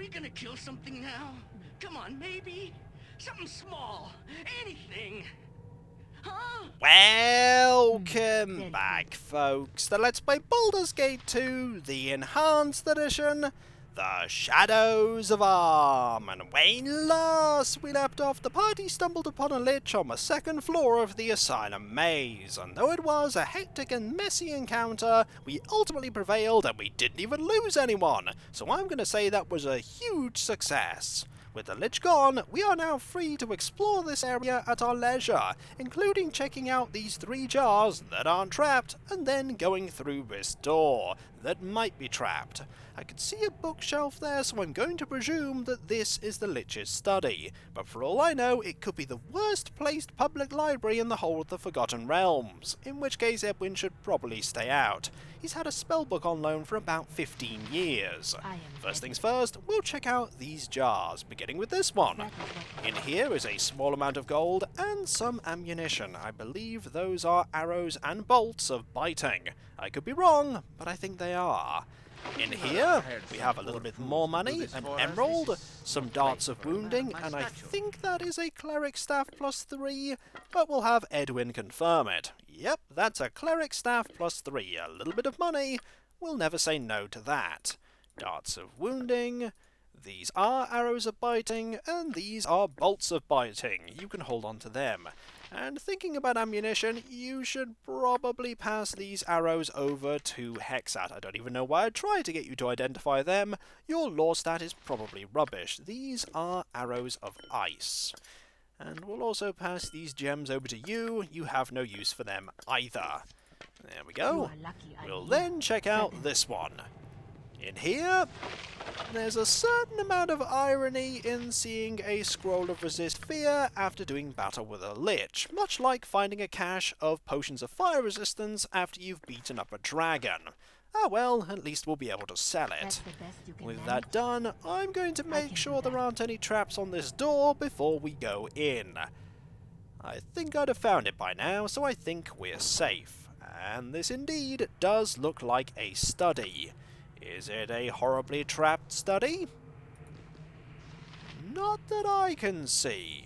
we gonna kill something now? Come on, maybe? Something small. Anything. Huh? Welcome back, folks, to Let's Play Baldur's Gate 2, the Enhanced Edition, The Shadows of Arm. And when last we left off, the party stumbled upon a lich on the second floor of the asylum maze, and though it was a hectic and messy encounter, we ultimately prevailed and we didn't even lose anyone, so I'm going to say that was a huge success. With the lich gone, we are now free to explore this area at our leisure, including checking out these 3 jars that aren't trapped, and then going through this door that might be trapped. I can see a bookshelf there, so I'm going to presume that this is the lich's study, but for all I know, it could be the worst placed public library in the whole of the Forgotten Realms, in which case Edwin should probably stay out. He's had a spellbook on loan for about 15 years. First things first, we'll check out these jars, beginning with this one. In here is a small amount of gold and some ammunition. I believe those are arrows and bolts of biting. I could be wrong, but I think they are. In here, we have a little bit more money, an emerald, some darts of wounding, and I think that is a cleric staff +3, but we'll have Edwin confirm it. Yep, that's a cleric staff +3, a little bit of money, we'll never say no to that. Darts of wounding, these are arrows of biting, and these are bolts of biting. You can hold on to them. And thinking about ammunition, you should probably pass these arrows over to Hexat. I don't even know why I tried to get you to identify them. Your lore stat is probably rubbish. These are arrows of ice. And we'll also pass these gems over to you. You have no use for them either. There we go. We'll then check out this one. In here, there's a certain amount of irony in seeing a scroll of resist fear after doing battle with a lich, much like finding a cache of potions of fire resistance after you've beaten up a dragon. Ah well, at least we'll be able to sell it. With that done, I'm going to make sure there aren't any traps on this door before we go in. I think I'd have found it by now, so I think we're safe. And this indeed does look like a study. Is it a horribly trapped study? Not that I can see.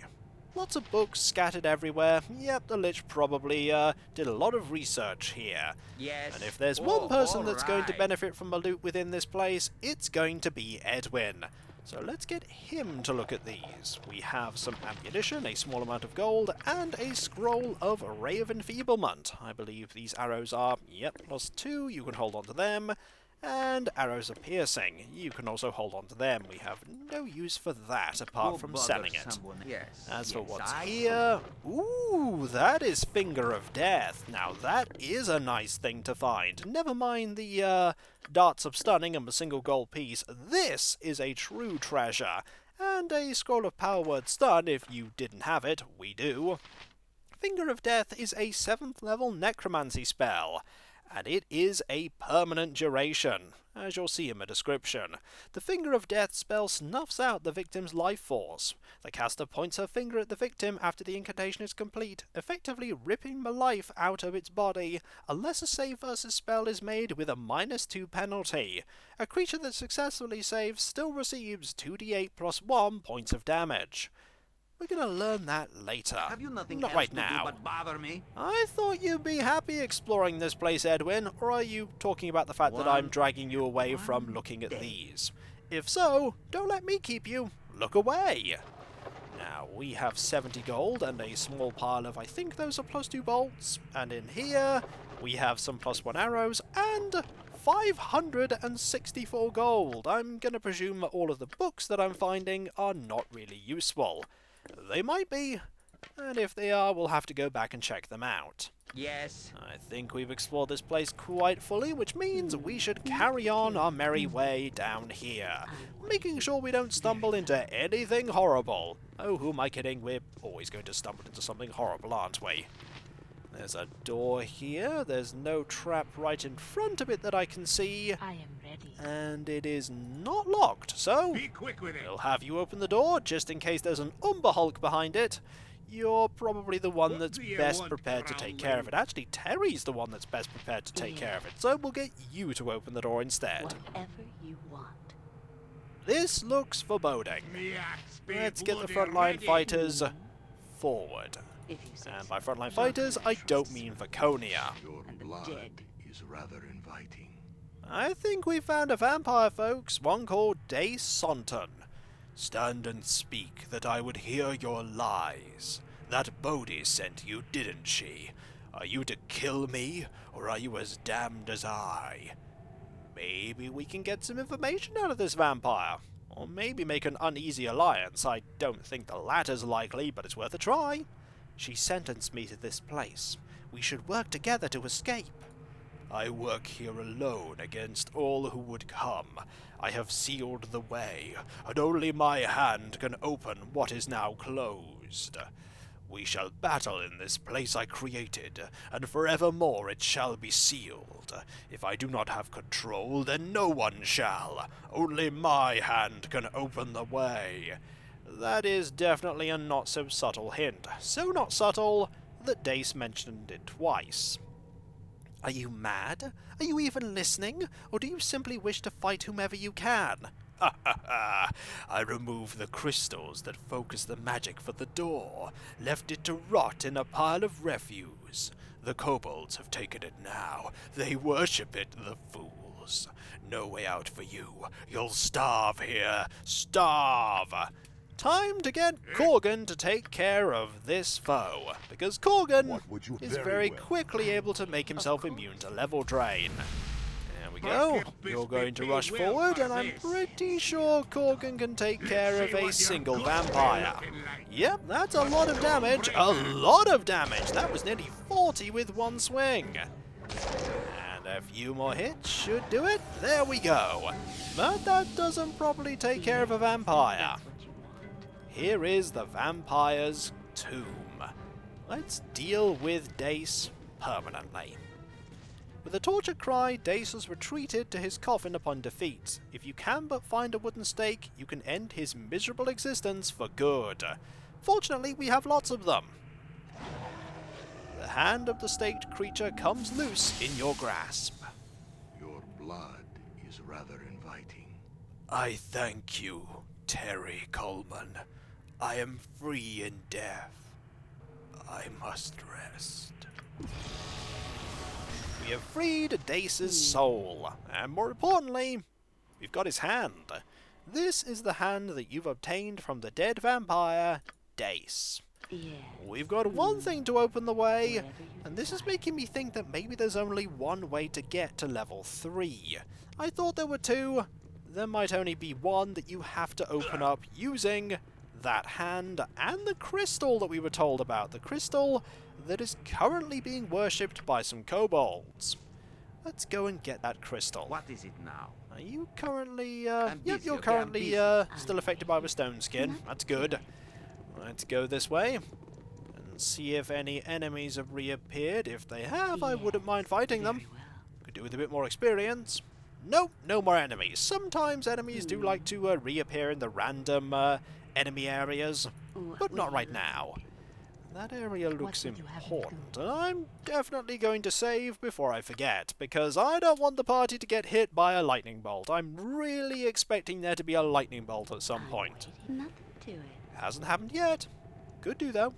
Lots of books scattered everywhere. Yep, the lich probably did a lot of research here. Yes. And if there's one person that's going to benefit from the loot within this place, it's going to be Edwin. So let's get him to look at these. We have some ammunition, a small amount of gold, and a scroll of Ray of Enfeeblement. I believe these arrows are, yep, +2. You can hold on to them. And arrows of piercing. You can also hold on to them. We have no use for that apart from selling it. As for what's here... Ooh, that is Finger of Death. Now that is a nice thing to find. Never mind the darts of stunning and a single gold piece. This is a true treasure. And a scroll of power word stun if you didn't have it. We do. Finger of Death is a 7th level necromancy spell. And it is a permanent duration, as you'll see in the description. The Finger of Death spell snuffs out the victim's life force. The caster points her finger at the victim after the incantation is complete, effectively ripping the life out of its body, unless a save versus spell is made with a -2 penalty. A creature that successfully saves still receives 2d8 +1 points of damage. We're going to learn that later. Have you nothing Not else right to now. do but bother me? I thought you'd be happy exploring this place, Edwin, or are you talking about the fact that I'm dragging you away from looking at these? If so, don't let me keep you. Look away. Now, we have 70 gold and a small pile of, I think those are +2 bolts. And in here, we have some +1 arrows and 564 gold. I'm going to presume that all of the books that I'm finding are not really useful. They might be, and if they are, we'll have to go back and check them out. Yes. I think we've explored this place quite fully, which means we should carry on our merry way down here, making sure we don't stumble into anything horrible. Oh, who am I kidding? We're always going to stumble into something horrible, aren't we? There's a door here. There's no trap right in front of it that I can see. I am ready. And it is not locked, so Be quick with it. we'll have you open the door just in case there's an Umber Hulk behind it. You're probably the one that's best prepared to take care of it. Actually, Terry's the one that's best prepared to take care of it, so we'll get you to open the door instead. Whatever you want. This looks foreboding. Let's get the frontline fighters forward. If you say And so. by frontline fighters, I don't mean Vaconia. Your And the blood dead. is rather inviting. I think we found a vampire, folks, one called Dace Sonton. Stand and speak, that I would hear your lies. That Bodhi sent you, didn't she? Are you to kill me, or are you as damned as I? Maybe we can get some information out of this vampire. Or maybe make an uneasy alliance. I don't think the latter's likely, but it's worth a try. She sentenced me to this place. We should work together to escape. I work here alone against all who would come. I have sealed the way, and only my hand can open what is now closed. We shall battle in this place I created, and forevermore it shall be sealed. If I do not have control, then no one shall. Only my hand can open the way. That is definitely a not-so-subtle hint. So not subtle that Dace mentioned it twice. Are you mad? Are you even listening? Or do you simply wish to fight whomever you can? Ha ha ha! I removed the crystals that focus the magic for the door, left it to rot in a pile of refuse. The kobolds have taken it now. They worship it, the fools. No way out for you. You'll starve here. Starve! Time to get Corgan to take care of this foe, because Corgan is very quickly able to make himself immune to level drain. There we go. You're going to rush forward, and I'm pretty sure Corgan can take care of a single vampire. Yep, that's a lot of damage. A lot of damage! That was nearly 40 with one swing. And a few more hits should do it. There we go. But that doesn't properly take care of a vampire. Here is the vampire's tomb. Let's deal with Dace permanently. With a tortured cry, Dace has retreated to his coffin upon defeat. If you can but find a wooden stake, you can end his miserable existence for good. Fortunately, we have lots of them. The hand of the staked creature comes loose in your grasp. Your blood is rather inviting. I thank you, Terry Coleman. I am free in death. I must rest. We have freed Dace's soul, and more importantly, we've got his hand. This is the hand that you've obtained from the dead vampire, Dace. Yes. We've got one thing to open the way, and this is making me think that maybe there's only one way to get to level 3. I thought there were 2. There might only be one that you have to open up using that hand and the crystal that we were told about. The crystal that is currently being worshipped by some kobolds. Let's go and get that crystal. What is it now? Are you currently, I'm yep, busy, you're okay, currently, I'm still affected by the stone skin. That's good. Let's go this way and see if any enemies have reappeared. If they have, I wouldn't mind fighting them. Very well. Could do with a bit more experience. Nope, no more enemies. Sometimes enemies do like to reappear in the random enemy areas, but not right now. That area looks would you have me important, and I'm definitely going to save before I forget, because I don't want the party to get hit by a lightning bolt. I'm really expecting there to be a lightning bolt at some point. Nothing to it. Hasn't happened yet. Could do, though.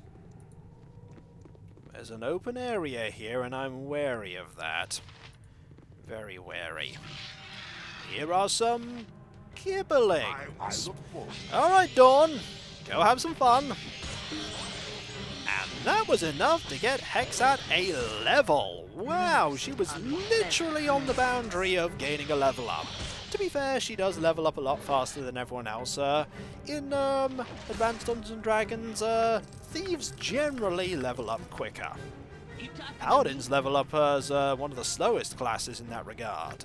There's an open area here, and I'm wary of that. Very wary. Here are some kibblings. Alright, Dawn. Go have some fun. And that was enough to get Hexat a level. Wow, she was literally on the boundary of gaining a level up. To be fair, she does level up a lot faster than everyone else. In Advanced Dungeons & Dragons, thieves generally level up quicker. Paladins level up as one of the slowest classes in that regard.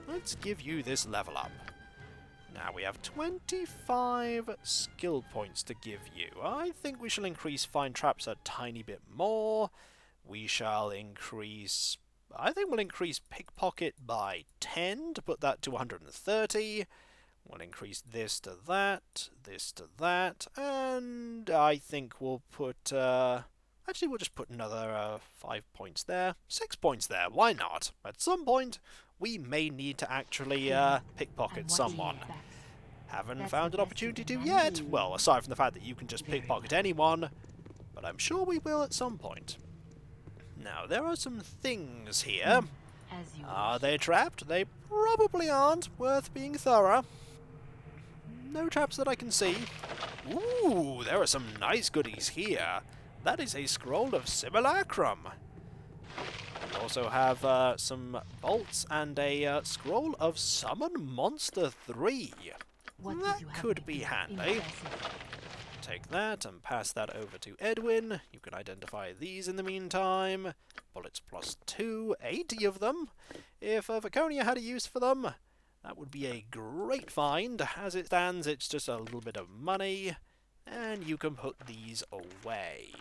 Let's give you this level up. Now we have 25 skill points to give you. I think we shall increase Find Traps a tiny bit more. We shall increase... I think we'll increase Pickpocket by 10 to put that to 130. We'll increase this to that, and I think we'll put... actually, we'll just put another 5 points there. 6 points there, why not? At some point, we may need to actually pickpocket someone. Haven't found an opportunity to yet. Well, aside from the fact that you can just pickpocket anyone, but I'm sure we will at some point. Now, there are some things here. Are they trapped? They probably aren't. Worth being thorough. No traps that I can see. Ooh, there are some nice goodies here. That is a scroll of simulacrum. We also have some bolts and a scroll of summon monster 3. That could be handy. Take that and pass that over to Edwin. You can identify these in the meantime. Bullets +2, 80 of them. If Viconia had a use for them, that would be a great find. As it stands, it's just a little bit of money, and you can put these away.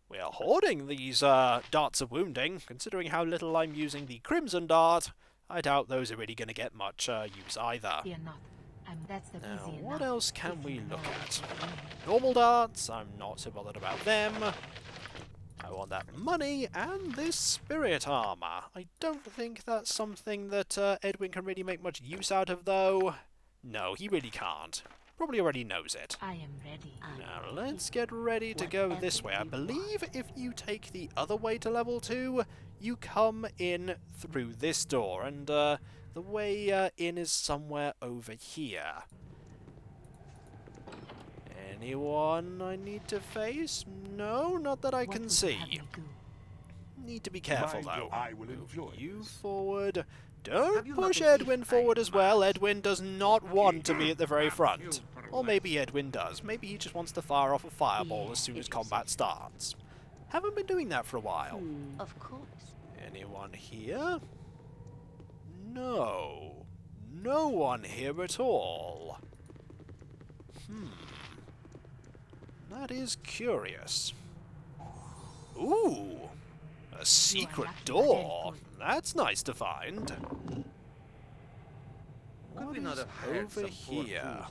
We are hoarding these darts of wounding. Considering how little I'm using the Crimson Dart, I doubt those are really going to get much use either. Now, what else can we look at? Normal darts, I'm not so bothered about them. I want that money and this spirit armor. I don't think that's something that Edwin can really make much use out of, though. No, he really can't. Probably already knows it. I am ready. Now, let's get ready to go this way. I believe if you take the other way to level 2, you come in through this door, and the way in is somewhere over here. Anyone I need to face? No, not that I can see. Need to be careful, though. Move you forward. Don't push Edwin forward as well. Edwin does not want to be at the very front. Or maybe Edwin does. Maybe he just wants to fire off a fireball as soon as combat starts. Haven't been doing that for a while. Of course. Anyone here? No. No one here at all. That is curious. Ooh! A secret door! That's nice to find. What is over here?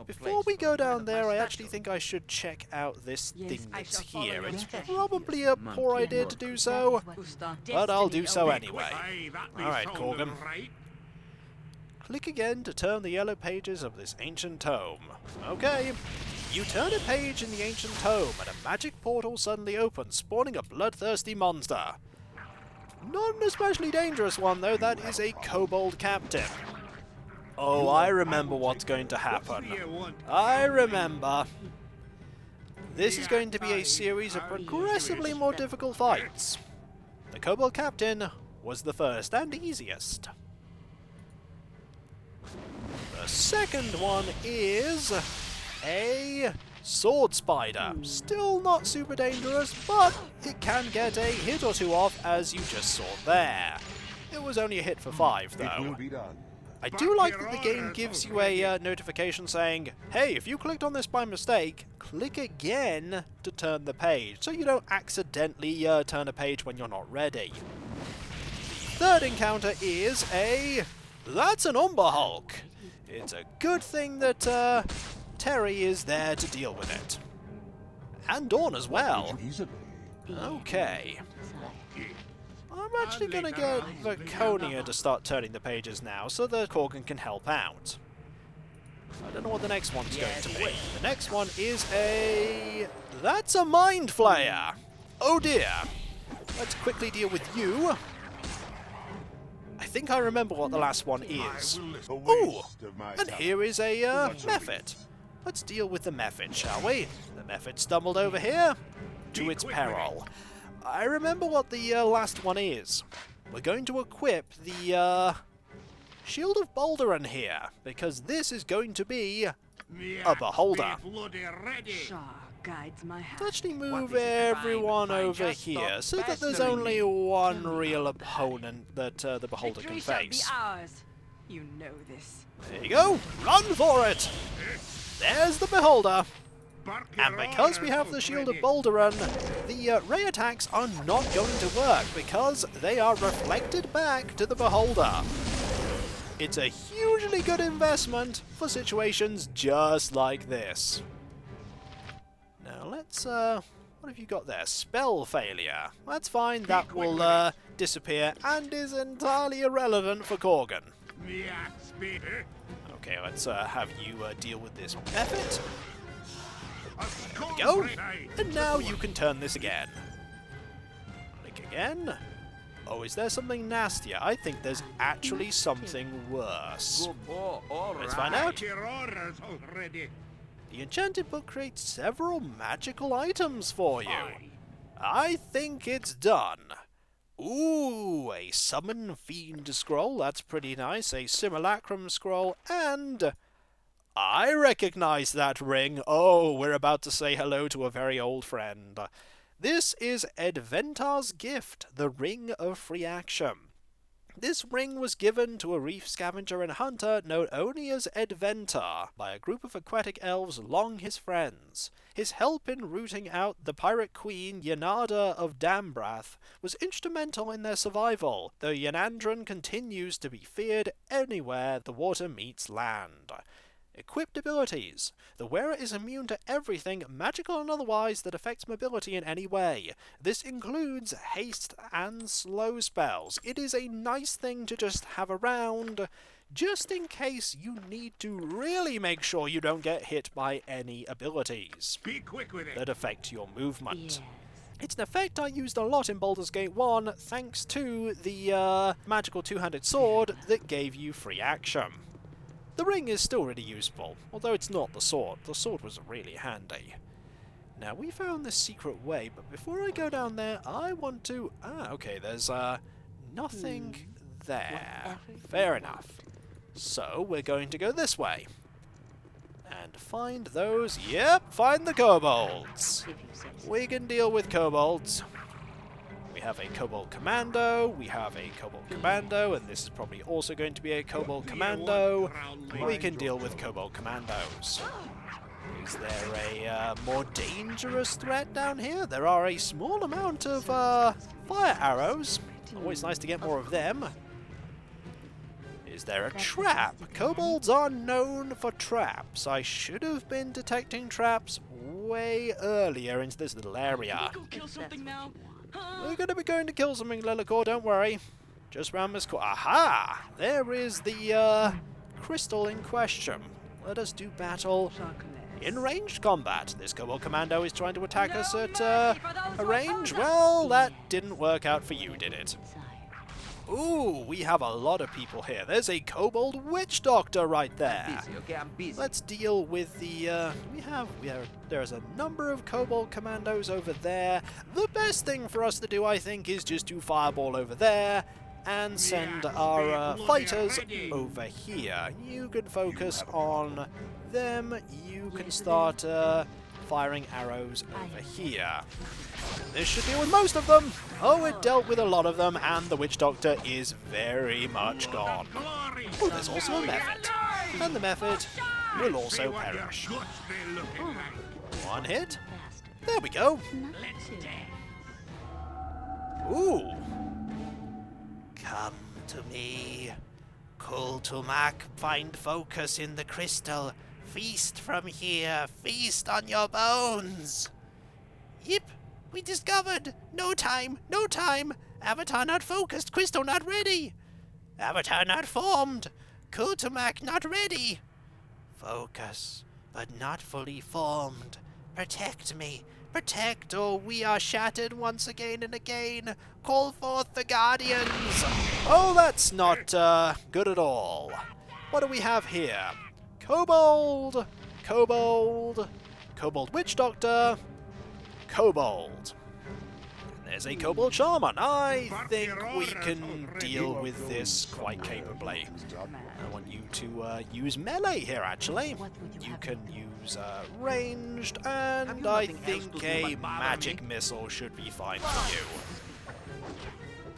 Before we go down there, I actually think I should check out this thing that's here. It's probably a poor idea to do so, but I'll do so anyway. Alright, Corgan. Click again to turn the yellow pages of this ancient tome. Okay. You turn a page in the ancient tome, and a magic portal suddenly opens, spawning a bloodthirsty monster. Not an especially dangerous one, though. That is a kobold captain. Oh, I remember what's going to happen. I remember. This is going to be a series of progressively more difficult fights. The kobold captain was the first and easiest. The second one is a sword spider. Still not super dangerous, but it can get a hit or two off, as you just saw there. It was only a hit for 5, though. I do like that the game gives you a notification saying, hey, if you clicked on this by mistake, click again to turn the page, so you don't accidentally turn a page when you're not ready. The third encounter is that's an Umber Hulk. It's a good thing that Terry is there to deal with it. And Dawn as well. Okay. I'm actually going to get Viconia to start turning the pages now, so that Corgan can help out. I don't know what the next one's going to be. The next one is that's a Mind Flayer! Oh dear! Let's quickly deal with you. I think I remember what the last one is. Ooh! And here is a Mephit. Let's deal with the Mephit, shall we? The Mephit stumbled over here, to its peril. I remember what the last one is. We're going to equip the Shield of Bolderin here, because this is going to be a Beholder. Let's actually move everyone over here, so that there's only one real opponent that the Beholder can face. You know this. There you go! Run for it! There's the Beholder! And because we have the Shield of Bolderin, the ray attacks are not going to work, because they are reflected back to the Beholder. It's a hugely good investment for situations just like this. Now let's, what have you got there? Spell failure. That's fine, that will disappear and is entirely irrelevant for Corgan. Okay, let's have you deal with this effort. There we go. And now you can turn this again. Click again. Oh, is there something nastier? I think there's actually something worse. Let's find out. The enchanted book creates several magical items for you. I think it's done. Ooh, a Summon Fiend scroll, that's pretty nice. A Simulacrum scroll, and I recognize that ring. Oh, we're about to say hello to a very old friend. This is Edventar's gift, the Ring of Free Action. This ring was given to a reef scavenger and hunter known only as Edventar by a group of aquatic elves long his friends. His help in rooting out the pirate queen Yanada of Dambrath was instrumental in their survival, though Yanandran continues to be feared anywhere the water meets land. Equipped abilities. The wearer is immune to everything, magical and otherwise, that affects mobility in any way. This includes haste and slow spells. It is a nice thing to just have around, just in case you need to really make sure you don't get hit by any abilities that affect your movement. Yes. It's an effect I used a lot in Baldur's Gate 1, thanks to the magical two-handed sword that gave you free action. The ring is still really useful, although it's not the sword. The sword was really handy. Now, we found this secret way, but before I go down there, I want to... okay, there's nothing there. Fair enough. So, we're going to go this way. And find those... Yep, find the kobolds. We can deal with kobolds. We have a Kobold Commando, we have a Kobold Commando, and this is probably also going to be a Kobold Commando. We can deal with Kobold Commandos. Is there a more dangerous threat down here? There are a small amount of fire arrows. Always nice to get more of them. Is there a trap? Kobolds are known for traps. I should have been detecting traps way earlier into this little area. We're going to be going to kill something, Lillicor, don't worry. Just round this corner. Aha! There is the crystal in question. Let us do battle in ranged combat. This Kobold Commando is trying to attack us at a range. Well, that didn't work out for you, did it? Ooh, we have a lot of people here. There's a Kobold Witch Doctor right there. Let's deal with the, there's a number of Kobold Commandos over there. The best thing for us to do, I think, is just to fireball over there and send our fighters over here. You can focus on them. You can start firing arrows over here. This should deal with most of them. Oh, it dealt with a lot of them, and the Witch Doctor is very much gone. Oh, there's also a Mephit. And the Mephit will also perish. One hit. There we go. Ooh. Come to me. Kultumak, find focus in the crystal. Feast from here. Feast on your bones. Yip. We discovered! No time! No time! Avatar not focused! Crystal not ready! Avatar not formed! Kultumak not ready! Focus, but not fully formed. Protect me! Protect, or we are shattered once again and again! Call forth the Guardians! Oh, that's not, good at all. What do we have here? Kobold! Kobold! Kobold Witch Doctor! Kobold. There's a Kobold Shaman. I think we can deal with this quite capably. I want you to use melee here, actually. You can use ranged, and I think a magic missile should be fine for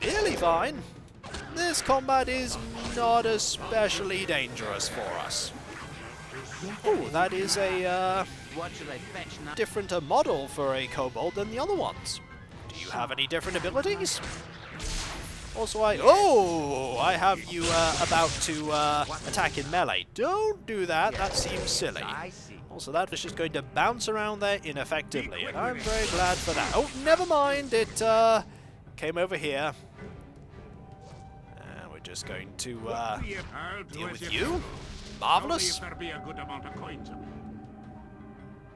you. Really fine. This combat is not especially dangerous for us. Oh, that is a different model for a kobold than the other ones. Do you have any different abilities? Also, I have you about to attack in melee. Don't do that. That seems silly. Also, that was just going to bounce around there ineffectively, and I'm very glad for that. Oh, never mind. It came over here. And we're just going to deal with you. Marvellous. Only if there be a good amount of coins about.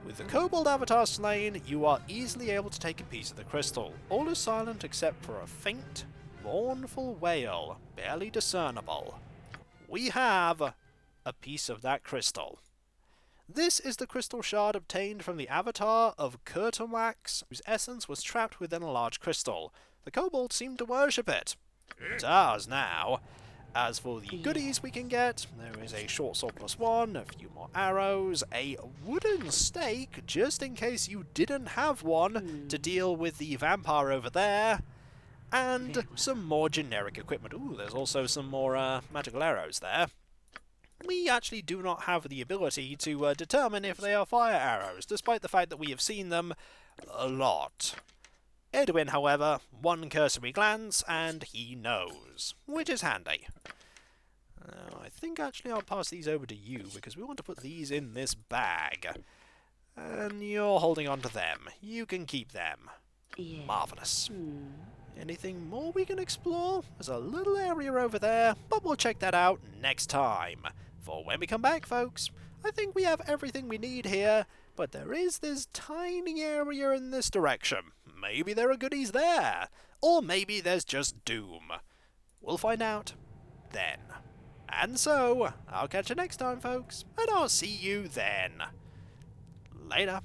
With the kobold avatar slain, you are easily able to take a piece of the crystal. All is silent except for a faint, mournful wail, barely discernible. We have a piece of that crystal. This is the crystal shard obtained from the avatar of Kurtonwax, whose essence was trapped within a large crystal. The kobolds seem to worship it. It's ours now. As for the goodies we can get, there is a short sword +1, a few more arrows, a wooden stake, just in case you didn't have one to deal with the vampire over there, and some more generic equipment. Ooh, there's also some more magical arrows there. We actually do not have the ability to determine if they are fire arrows, despite the fact that we have seen them a lot. Edwin, however, one cursory glance, and he knows, which is handy. I think actually I'll pass these over to you, because we want to put these in this bag. And you're holding on to them. You can keep them. Yeah. Marvellous. Anything more we can explore? There's a little area over there, but we'll check that out next time. For when we come back, folks, I think we have everything we need here, but there is this tiny area in this direction. Maybe there are goodies there, or maybe there's just doom. We'll find out then. And so, I'll catch you next time, folks, and I'll see you then. Later.